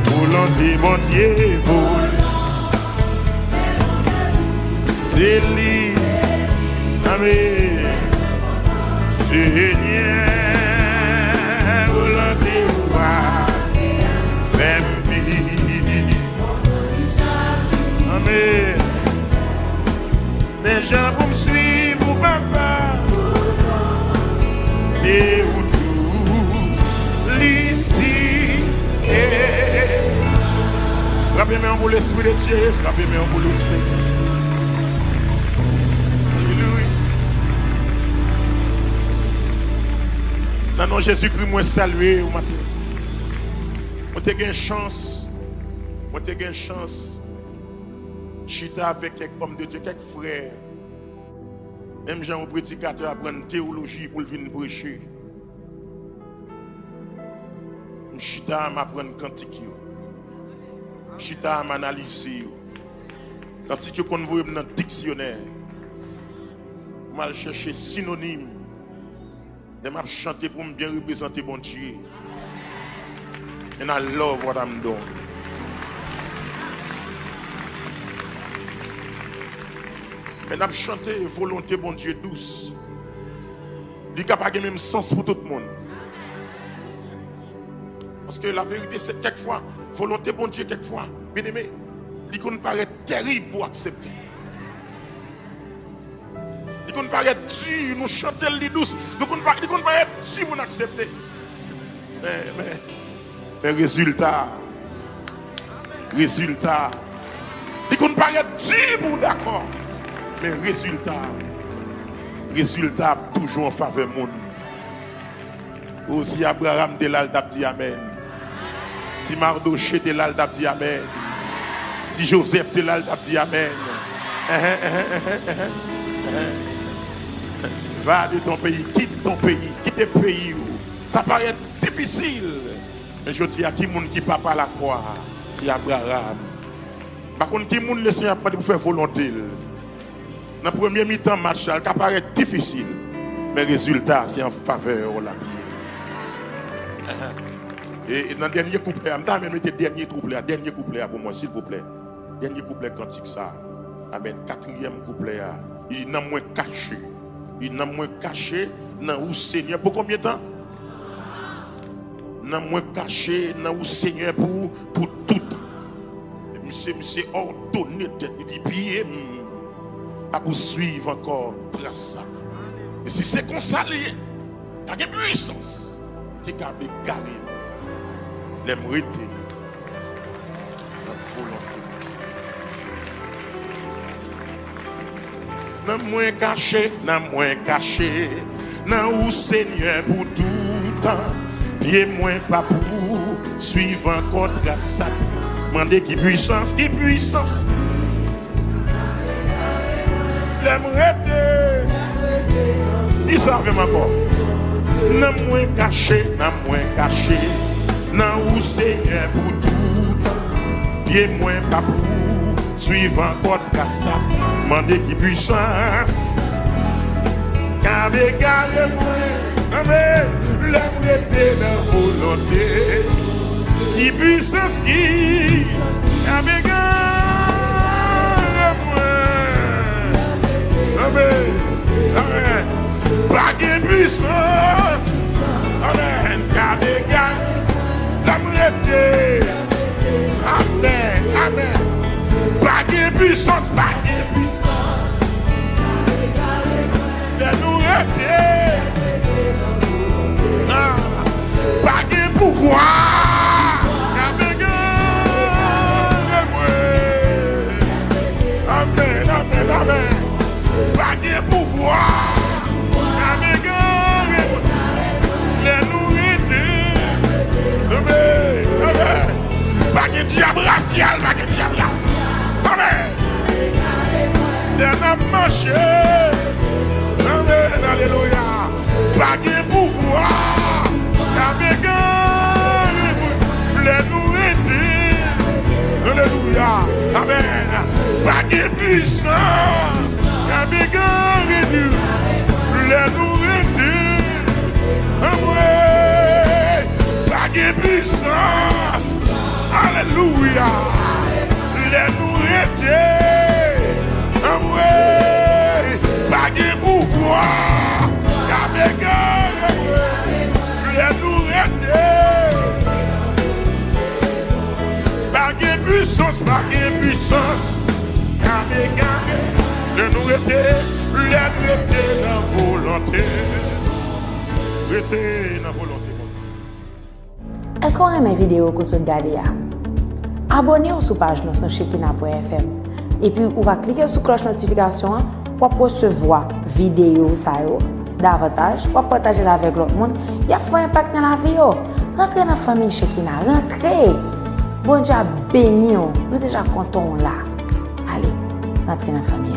Volonté, mon Dieu, c'est lui. Amen. Seigneur, volonté, fais-moi. Amen. Les gens vont me suivre, papa. Et où tous, l'ici. Frappez-moi pour l'Esprit de Dieu, frappez-moi pour le Seigneur. Alléluia. Dans nom Jésus-Christ, moi saluer au matin. Moi t'ai une chance. Moi t'ai une chance. Chita avec quelques hommes de Dieu, quelques frères. Même Jean, un prédicateur, apprendre théologie pour venir prêcher. Chita m'apprendre cantique. Chita m'analyser. Cantique qu'on voit dans le dictionnaire. Mal chercher synonyme. De m'a chanter pour me bien représenter bon Dieu. And I love what I'm doing. Mais n'a chanté volonté bon Dieu douce. Il n'a pas le même sens pour tout le monde. Parce que la vérité c'est quelquefois volonté bon Dieu quelquefois bien aimé, il peut paraître terrible pour accepter. Il peut paraître dur, nous chanter le douce, il peut paraître dur pour accepter. Mais résultat, il peut paraître dur pour d'accord. Mais résultat toujours en faveur de monde. Aussi Abraham de l'al dit amen. Si Mardoché de l'al dit amen. Si Joseph de l'al dit amen. Va de ton pays, quitte tes pays. Ça paraît difficile. Mais je dis à qui monde qui pas par la foi, c'est Abraham. Par contre, qui monde le Seigneur pour faire volonté. Dans le premier mi-temps match, ça paraît difficile. Mais le résultat, c'est en faveur de la vie. Et dans le dernier couplet, je vais mettre le dernier couplet pour moi, s'il vous plaît. Dernier couplet cantique ça. Amen. Quatrième couplet. Il n'a moins caché. Il n'a moins caché dans le Seigneur. Pour combien de temps? Il n'a moins caché dans le Seigneur pour tout. Monsieur ordonné de dit bien à poursuivre encore trace ça. Et si c'est comme ça, il y a une puissance qui a garé les mérités la volonté. N'a moins caché, dans le Seigneur pour tout temps, bien moins pas pour suivre encore trace ça. Mandez qui puissance. L'aimerait dis ça avec ma voix. N'a moins caché, dans où Seigneur pour tout, bien moins pas pour suivre encore trace. Mandez qui puissance. Car égaré moi, l'aimerait dans volonté. Qui puissance qui avec moi amen amen pas de puissance amen avec la moitié amen amen pas de puissance la moitié pas de pouvoir. Amen. Pas de pouvoir. Amen. Les nourritures. Amen. Pas de diable racial. Amen. Les hommes marchés. Amen. Alléluia. Pas de pouvoir. Amen. Les nourritures. Alléluia. Amen. Pas de puissance, avec les nourritures, pas de puissance, alléluia, les nourritures, pas de pouvoir, avec les nourritures, pas de puissance. De nous rester dans volonté. Est-ce qu'on aime mes vidéos que vous regardez? Abonnez-vous sur la page sur Shekinah.fm et puis vous va cliquer sur la cloche de notification pour recevoir vidéo davantage, pour partager avec l'autre monde. Il y a un impact dans la vie. Rentrez dans la famille Shekinah, rentrez. Bon Dieu béni, nous déjà contents là. Allez, rentrez dans la famille.